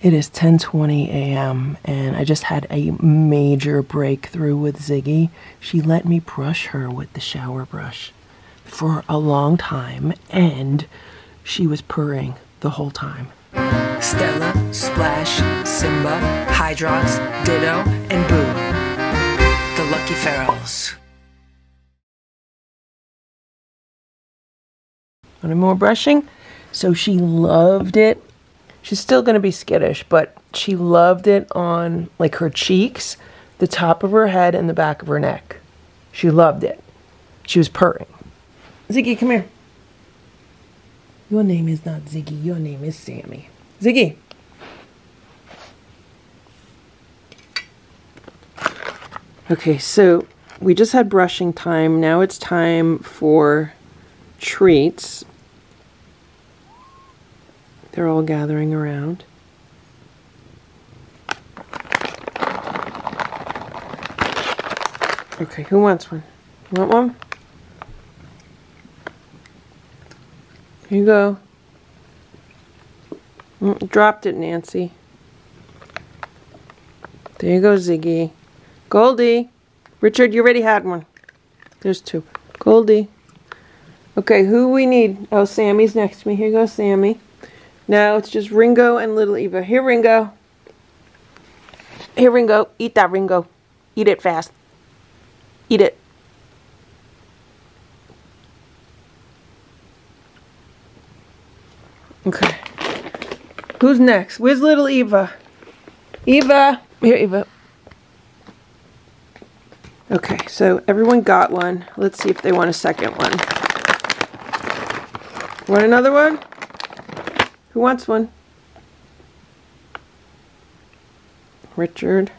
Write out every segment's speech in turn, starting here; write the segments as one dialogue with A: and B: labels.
A: It is 10:20 a.m. and I just had a major breakthrough with Ziggy. She let me brush her with the shower brush for a long time, and she was purring the whole time.
B: Stella, Splash, Simba, Hydrox, Ditto, and Boo. The Lucky Ferals.
A: Want more brushing? So she loved it. She's still going to be skittish, but she loved it on like her cheeks, the top of her head, and the back of her neck. She loved it. She was purring. Ziggy, come here. Your name is not Ziggy. Your name is Sammy. Ziggy. Okay, so we just had brushing time. Now it's time for treats. They're all gathering around. Okay, who wants one? You want one? Here you go. Dropped it, Nancy. There you go, Ziggy. Goldie. Richard, you already had one. There's two. Goldie. Okay, who we need? Oh, Sammy's next to me. Here you go, Sammy. Now it's just Ringo and little Eva. Here, Ringo. Here, Ringo. Eat that, Ringo. Eat it fast. Eat it. Okay. Who's next? Where's little Eva? Eva. Here, Eva. Okay, so everyone got one. Let's see if they want a second one. Want another one? Who wants one? Richard.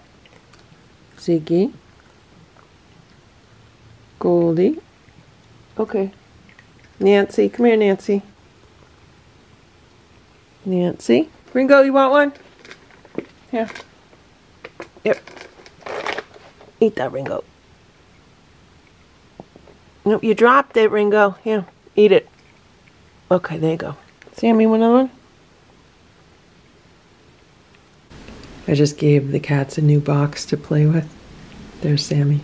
A: Ziggy. Goldie. Okay. Nancy. Come here, Nancy. Nancy. Ringo, you want one? Here. Yep. Eat that, Ringo. Nope, you dropped it, Ringo. Here, eat it. Okay, there you go. Sammy, want another one? I just gave the cats a new box to play with. There's Sammy.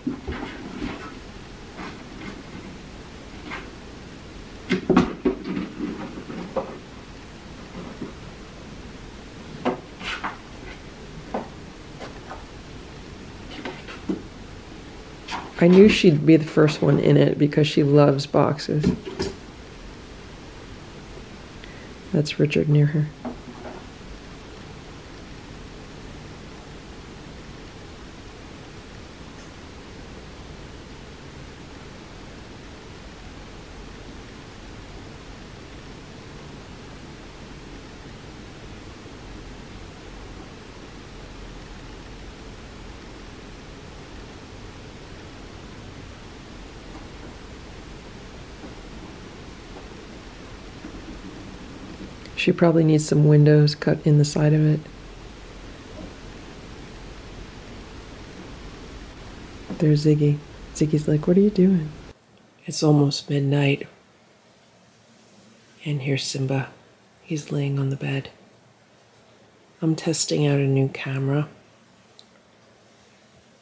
A: I knew she'd be the first one in it because she loves boxes. That's Richard near her. She probably needs some windows cut in the side of it. There's Ziggy. Ziggy's like, what are you doing? It's almost midnight. And here's Simba. He's laying on the bed. I'm testing out a new camera.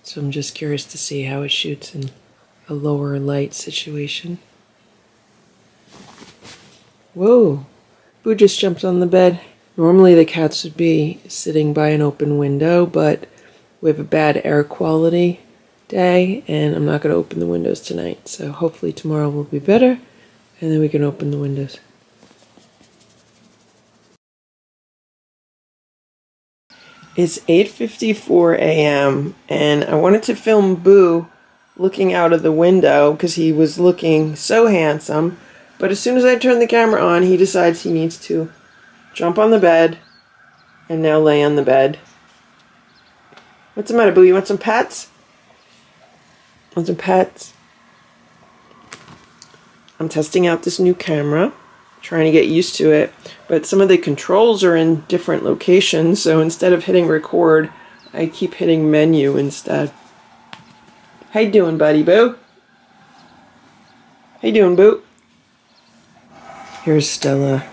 A: So I'm just curious to see how it shoots in a lower light situation. Whoa! Boo just jumped on the bed. Normally the cats would be sitting by an open window, but we have a bad air quality day, and I'm not going to open the windows tonight. So hopefully tomorrow will be better, and then we can open the windows. It's 8:54 a.m. and I wanted to film Boo looking out of the window because he was looking so handsome. But as soon as I turn the camera on, he decides he needs to jump on the bed and now lay on the bed. What's the matter, Boo? You want some pets? Want some pets? I'm testing out this new camera, trying to get used to it. But some of the controls are in different locations, so instead of hitting record, I keep hitting menu instead. How you doing, buddy, Boo? How you doing, Boo? Here's Stella.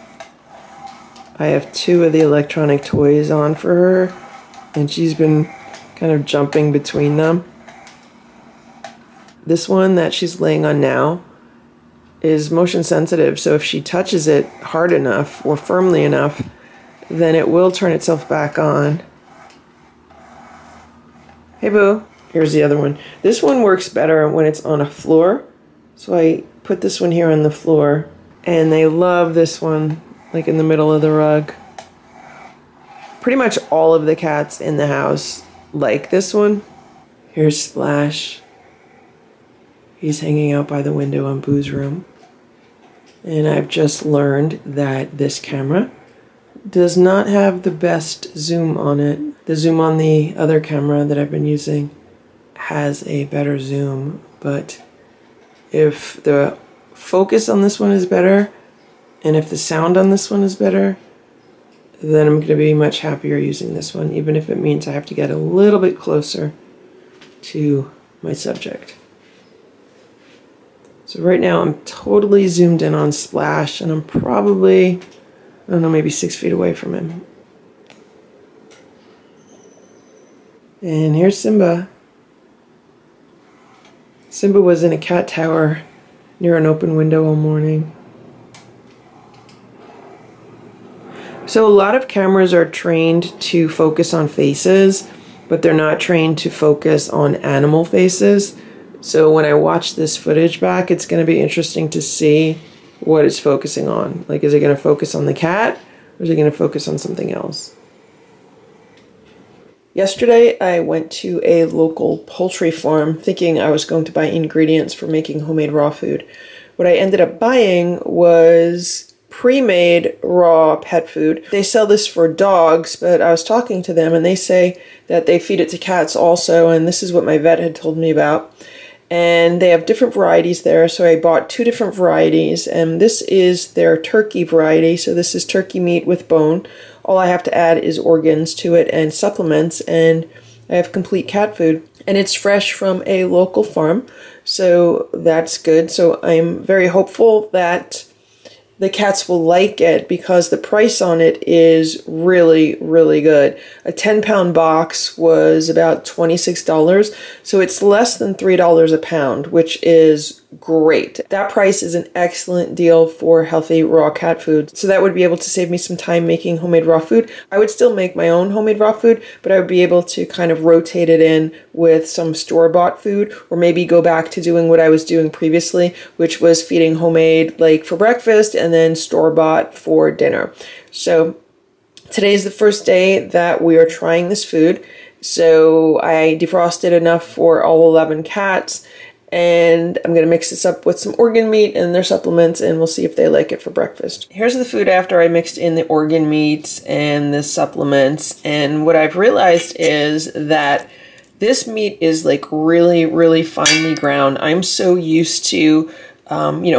A: I have two of the electronic toys on for her, and she's been kind of jumping between them. This one that she's laying on now is motion sensitive, so if she touches it hard enough or firmly enough, then it will turn itself back on. Hey Boo. Here's the other one. This one works better when it's on a floor, so I put this one here on the floor, and they love this one, like in the middle of the rug. Pretty much all of the cats in the house like this one. Here's Splash. He's hanging out by the window in Boo's room. And I've just learned that this camera does not have the best zoom on it. The zoom on the other camera that I've been using has a better zoom, but if the focus on this one is better, and if the sound on this one is better, then I'm going to be much happier using this one, even if it means I have to get a little bit closer to my subject. So right now I'm totally zoomed in on Splash, and I'm probably, I don't know, maybe 6 feet away from him. And here's Simba. Simba was in a cat tower near an open window all morning. So a lot of cameras are trained to focus on faces, but they're not trained to focus on animal faces. So when I watch this footage back, it's going to be interesting to see what it's focusing on. Like, is it going to focus on the cat, or is it going to focus on something else? Yesterday, I went to a local poultry farm thinking I was going to buy ingredients for making homemade raw food. What I ended up buying was pre-made raw pet food. They sell this for dogs, but I was talking to them and they say that they feed it to cats also, and this is what my vet had told me about. And they have different varieties there, so I bought 2 different varieties, and this is their turkey variety. So this is turkey meat with bone. All I have to add is organs to it and supplements, and I have complete cat food. And it's fresh from a local farm, so that's good. So I'm very hopeful that the cats will like it, because the price on it is really, really good. A 10-pound box was about $26, so it's less than $3 a pound, which is great. That price is an excellent deal for healthy raw cat food. So that would be able to save me some time making homemade raw food. I would still make my own homemade raw food, but I would be able to kind of rotate it in with some store-bought food, or maybe go back to doing what I was doing previously, which was feeding homemade like for breakfast and then store-bought for dinner. So today's the first day that we are trying this food. So I defrosted enough for all 11 cats, and I'm going to mix this up with some organ meat and their supplements, and we'll see if they like it for breakfast. Here's the food after I mixed in the organ meats and the supplements, and what I've realized is that this meat is like really, really finely ground. I'm so used to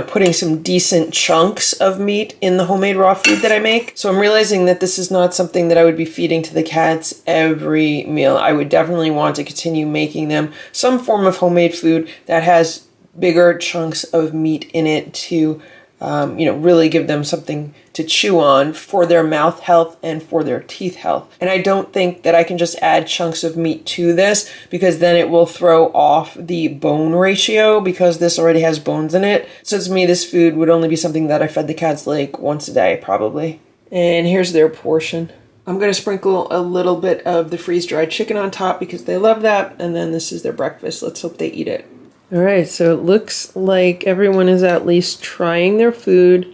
A: putting some decent chunks of meat in the homemade raw food that I make. So I'm realizing that this is not something that I would be feeding to the cats every meal. I would definitely want to continue making them some form of homemade food that has bigger chunks of meat in it to, really give them something to chew on for their mouth health and for their teeth health. And I don't think that I can just add chunks of meat to this, because then it will throw off the bone ratio, because this already has bones in it. So to me, this food would only be something that I fed the cats like once a day, probably. And here's their portion. I'm going to sprinkle a little bit of the freeze-dried chicken on top because they love that. And then this is their breakfast. Let's hope they eat it. All right, so it looks like everyone is at least trying their food.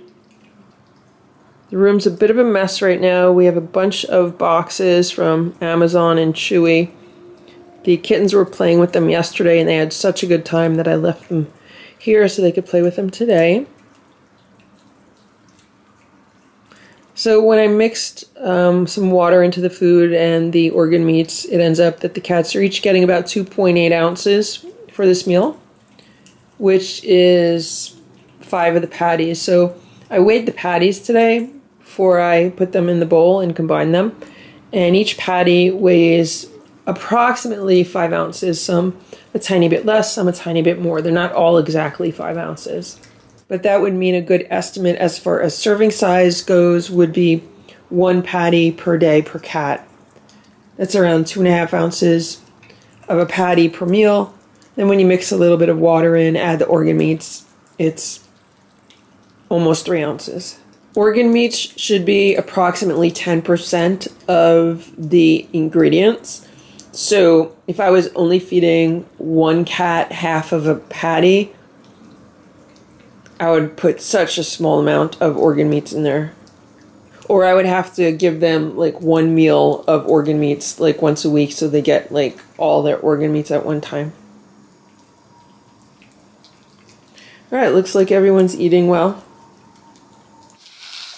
A: The room's a bit of a mess right now. We have a bunch of boxes from Amazon and Chewy. The kittens were playing with them yesterday, and they had such a good time that I left them here so they could play with them today. So when I mixed some water into the food and the organ meats, it ends up that the cats are each getting about 2.8 ounces for this meal, which is 5 of the patties. So I weighed the patties today before I put them in the bowl and combine them. And each patty weighs approximately 5 ounces, some a tiny bit less, some a tiny bit more. They're not all exactly 5 ounces. But that would mean a good estimate as far as serving size goes would be 1 patty per day per cat. That's around 2.5 ounces of a patty per meal. Then when you mix a little bit of water in, add the organ meats, it's almost 3 ounces. Organ meats should be approximately 10% of the ingredients. So if I was only feeding 1 cat half of a patty, I would put such a small amount of organ meats in there. Or I would have to give them like 1 meal of organ meats like once a week so they get like all their organ meats at one time. Alright, looks like everyone's eating well.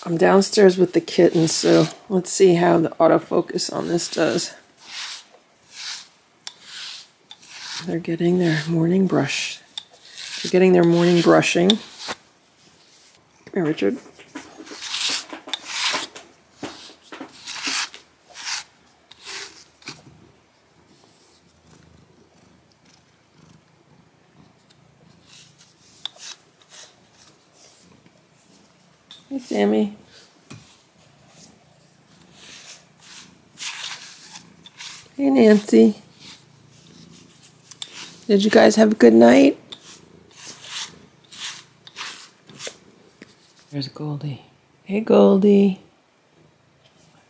A: I'm downstairs with the kittens, so let's see how the autofocus on this does. They're getting their morning brush. They're getting their morning brushing. Come here, Richard. Hey, Sammy. Hey, Nancy. Did you guys have a good night? There's Goldie. Hey, Goldie.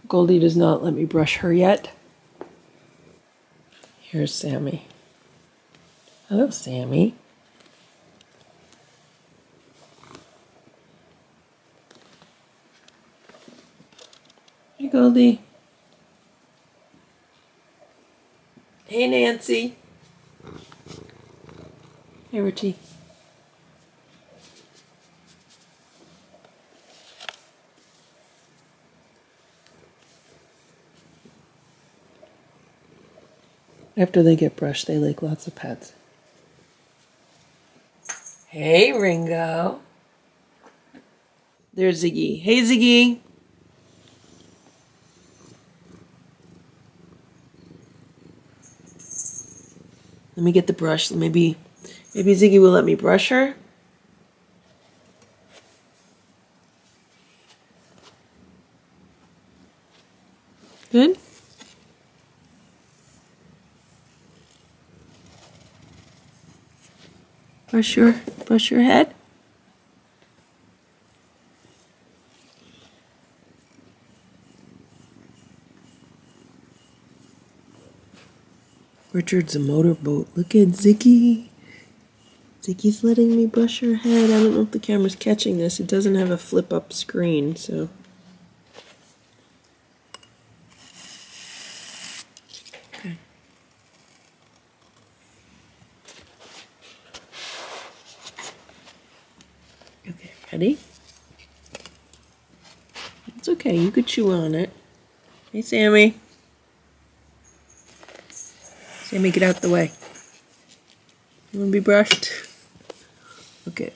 A: Goldie does not let me brush her yet. Here's Sammy. Hello, Sammy. Hey, Goldie. Hey, Nancy. Hey, Richie. After they get brushed, they like lots of pets. Hey, Ringo. There's Ziggy. Hey, Ziggy. Let me get the brush. Maybe Ziggy will let me brush her. Good. Brush your head. Richard's a motorboat. Look at Ziggy. Ziggy's letting me brush her head. I don't know if the camera's catching this. It doesn't have a flip-up screen, so... Okay. Okay, ready? It's okay, you could chew on it. Hey, Sammy. Sammy, get out the way. You want to be brushed? Okay.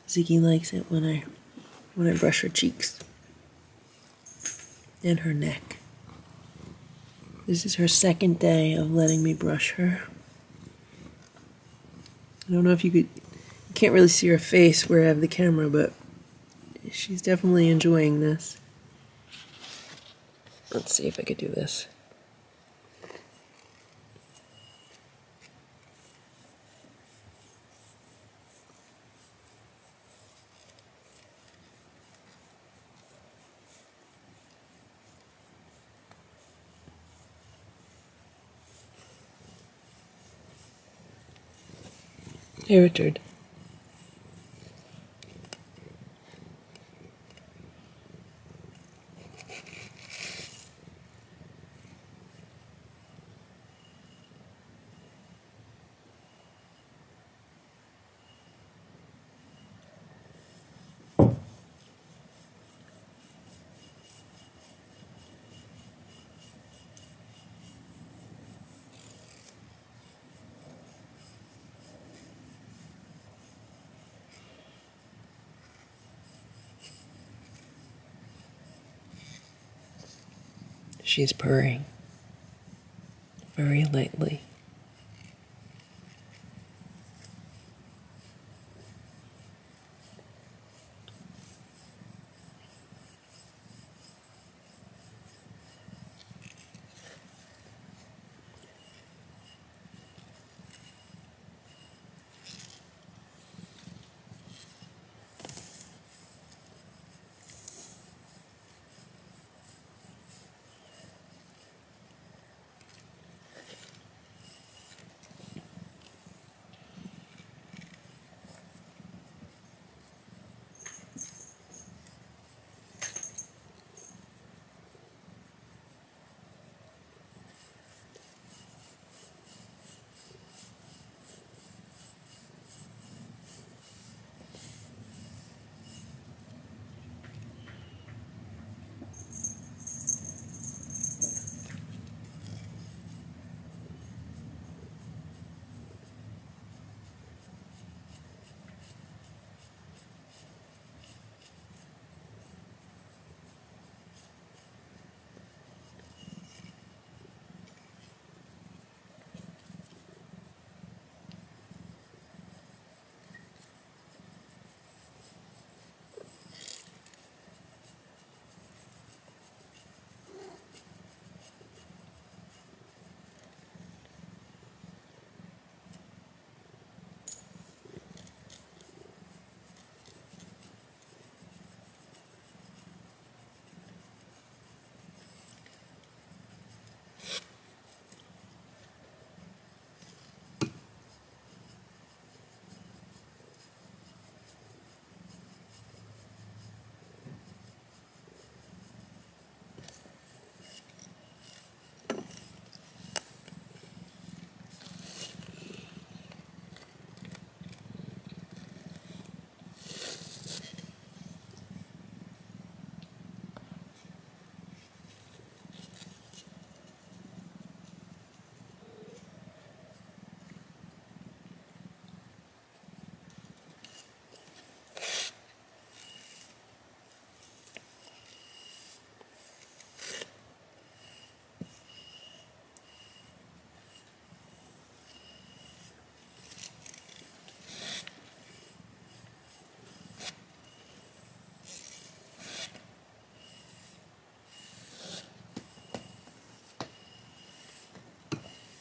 A: Ziggy likes it when I brush her cheeks and her neck. This is her second day of letting me brush her. I don't know if you can't really see her face where I have the camera, but she's definitely enjoying this. Let's see if I could do this. Hey, Richard. She's purring very lightly.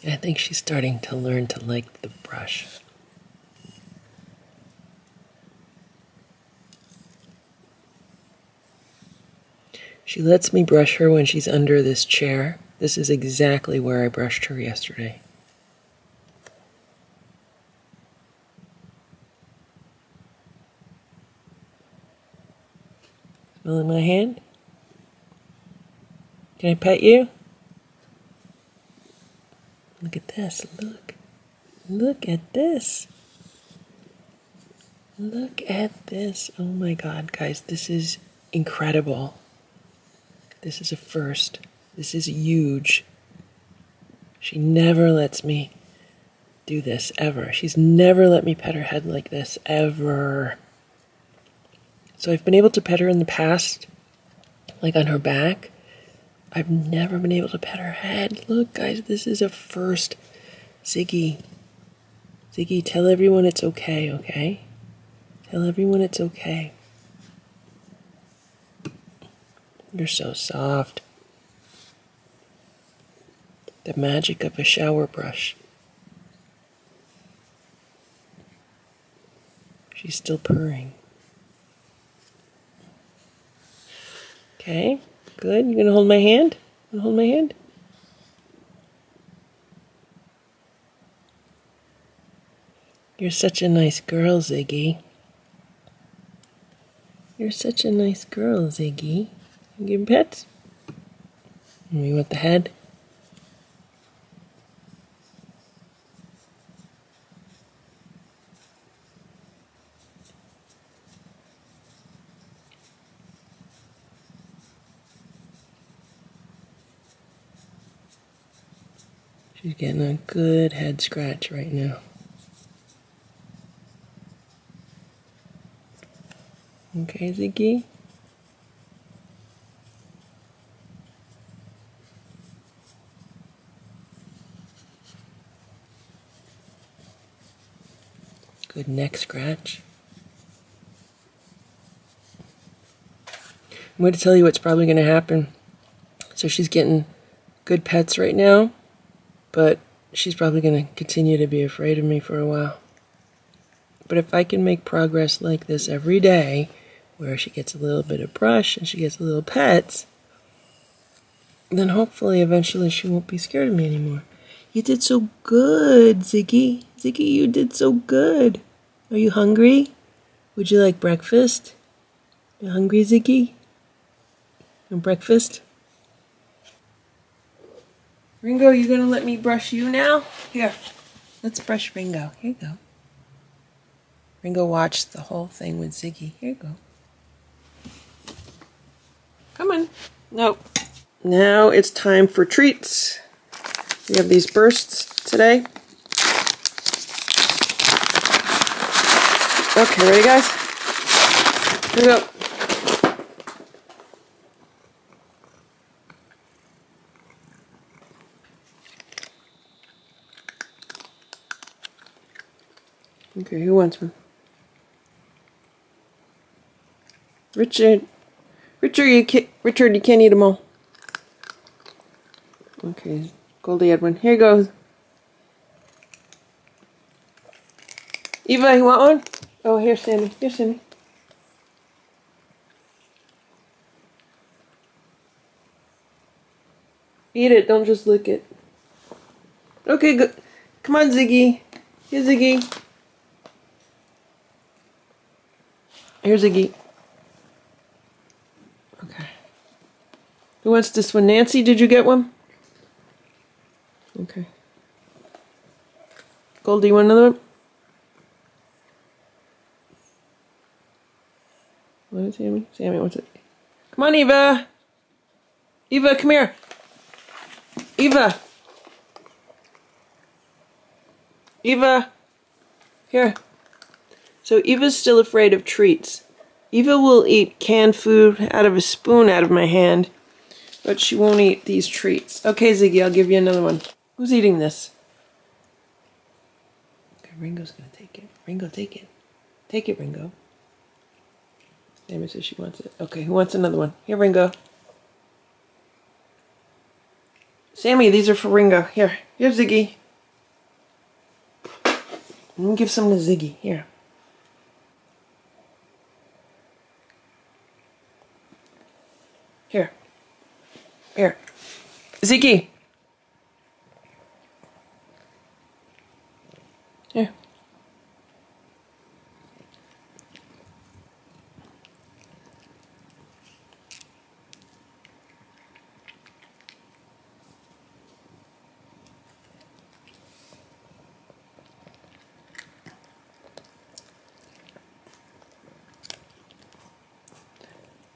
A: I think she's starting to learn to like the brush. She lets me brush her when she's under this chair. This is exactly where I brushed her yesterday. Smelling my hand? Can I pet you? Look at this, look. Look at this. Look at this. Oh my God, guys, this is incredible. This is a first. This is huge. She never lets me do this, ever. She's never let me pet her head like this, ever. So I've been able to pet her in the past, like on her back. I've never been able to pet her head. Look, guys, this is a first. Ziggy. Ziggy, tell everyone it's okay, okay? Tell everyone it's okay. You're so soft. The magic of a shower brush. She's still purring. Okay, good. You gonna hold my hand? You gonna hold my hand? You're such a nice girl, Ziggy. You're such a nice girl, Ziggy. You give pets? You want the head? She's getting a good head scratch right now. Okay, Ziggy? Good neck scratch. I'm going to tell you what's probably going to happen. So she's getting good pets right now, but she's probably going to continue to be afraid of me for a while. But if I can make progress like this every day, where she gets a little bit of brush and she gets a little pets, then hopefully eventually she won't be scared of me anymore. You did so good, Ziggy. Ziggy, you did so good. Are you hungry? Would you like breakfast? You hungry, Ziggy? Want breakfast? Ringo, you gonna let me brush you now? Here, let's brush Ringo. Here you go. Ringo watched the whole thing with Ziggy. Here you go. Come on. Nope. Now it's time for treats. We have these bursts today. Okay, ready, guys? Here we go. Okay, who wants one? Richard, you can't eat them all. Okay, Goldie had one. Here goes. Eva, you want one? Oh, here's Sammy. Here's Sammy. Eat it, don't just lick it. Okay, good. Come on, Ziggy. Here, Ziggy. Here's Ziggy. Okay. Who wants this one? Nancy, did you get one? Okay. Goldie, you want another one? Want it, Sammy? Sammy wants it. Come on, Eva. Eva, come here. Eva. Eva. Here. So Eva's still afraid of treats. Eva will eat canned food out of a spoon out of my hand, but she won't eat these treats. Okay, Ziggy, I'll give you another one. Who's eating this? Okay, Ringo's gonna take it. Ringo, take it. Take it, Ringo. Sammy says she wants it. Okay, who wants another one? Here, Ringo. Sammy, these are for Ringo. Here. Here's Ziggy. Let me give some to Ziggy. Here. Here. Here. Ziggy. Here.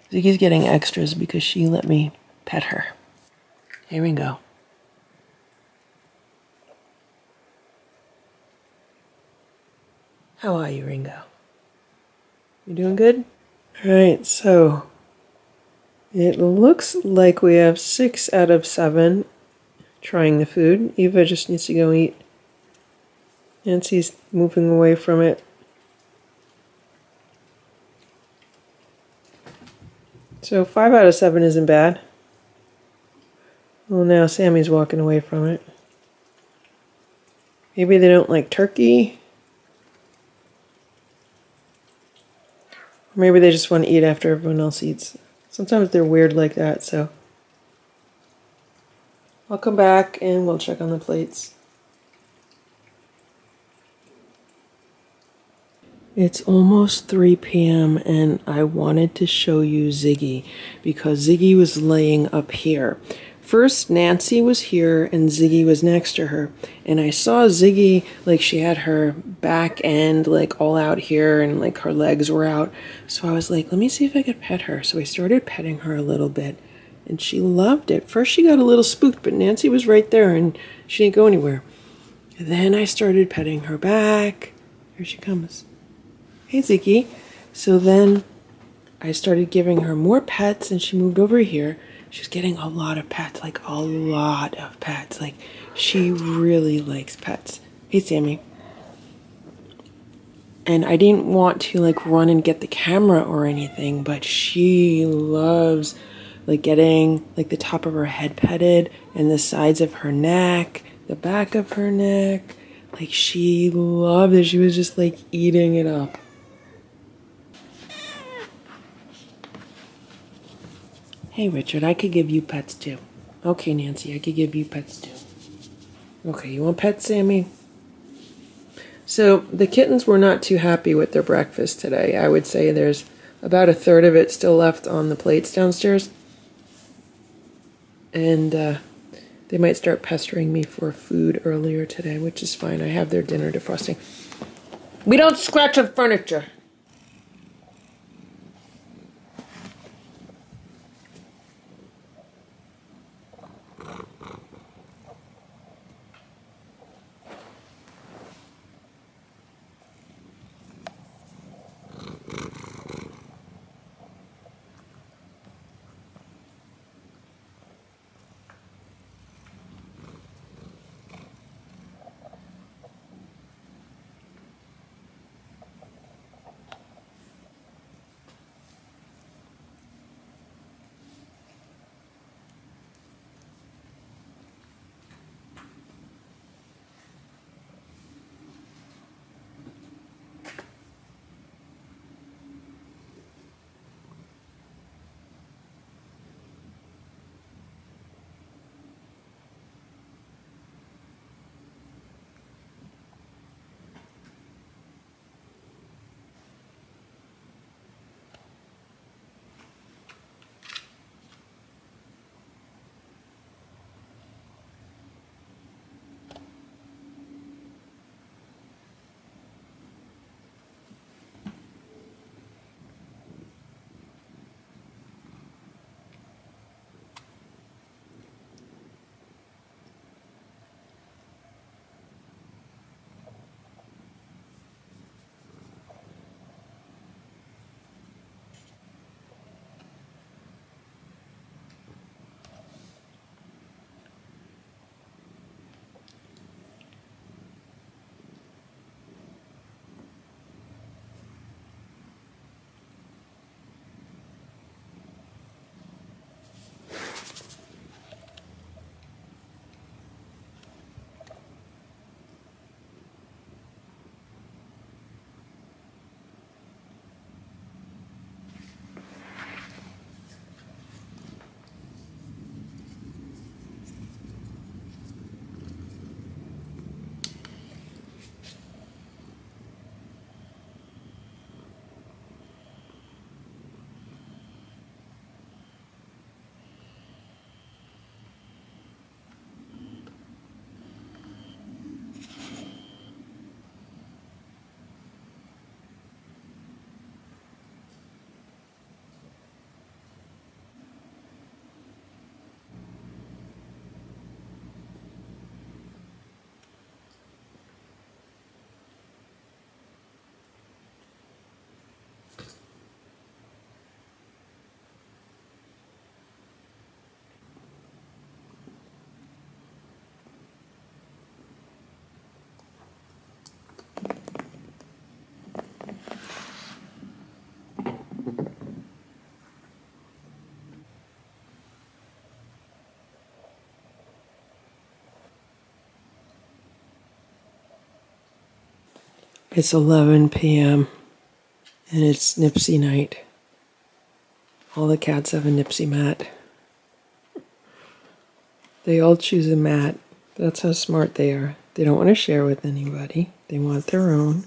A: Ziggy's getting extras because she let me pet her. Here we go. How are you, Ringo? You doing good? Alright, so it looks like we have 6 out of 7 trying the food. Eva just needs to go eat. Nancy's moving away from it. So 5 out of 7 isn't bad. Well, now Sammy's walking away from it. Maybe they don't like turkey. Or maybe they just want to eat after everyone else eats. Sometimes they're weird like that, so I'll come back and we'll check on the plates. It's almost 3 p.m. and I wanted to show you Ziggy because Ziggy was laying up here. First, Nancy was here and Ziggy was next to her. And I saw Ziggy, like she had her back end like all out here and like her legs were out. So I was like, let me see if I could pet her. So I started petting her a little bit and she loved it. First she got a little spooked, but Nancy was right there and she didn't go anywhere. And then I started petting her back. Here she comes. Hey, Ziggy. So then I started giving her more pets and she moved over here. She was getting a lot of pets, like a lot of pets. Like she really likes pets. Hey, Sammy. And I didn't want to like run and get the camera or anything, but she loves like getting like the top of her head petted and the sides of her neck, the back of her neck. Like she loved it. She was just like eating it up. Hey, Richard, I could give you pets too. Okay, Nancy, I could give you pets too. Okay, you want pets, Sammy? So the kittens were not too happy with their breakfast today. I would say there's about 1/3 of it still left on the plates downstairs. And they might start pestering me for food earlier today, which is fine. I have their dinner defrosting. We don't scratch on furniture. It's 11 p.m. and it's Nipsey night. All the cats have a Nipsey mat. They all choose a mat. That's how smart they are. They don't want to share with anybody. They want their own.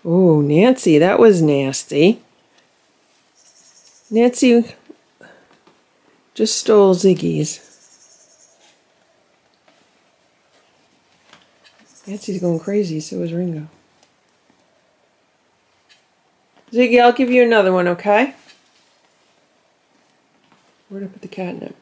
A: Oh, Nancy, that was nasty. Nancy just stole Ziggy's. Nancy's going crazy, so is Ringo. Ziggy, I'll give you another one, okay? Where'd I put the catnip?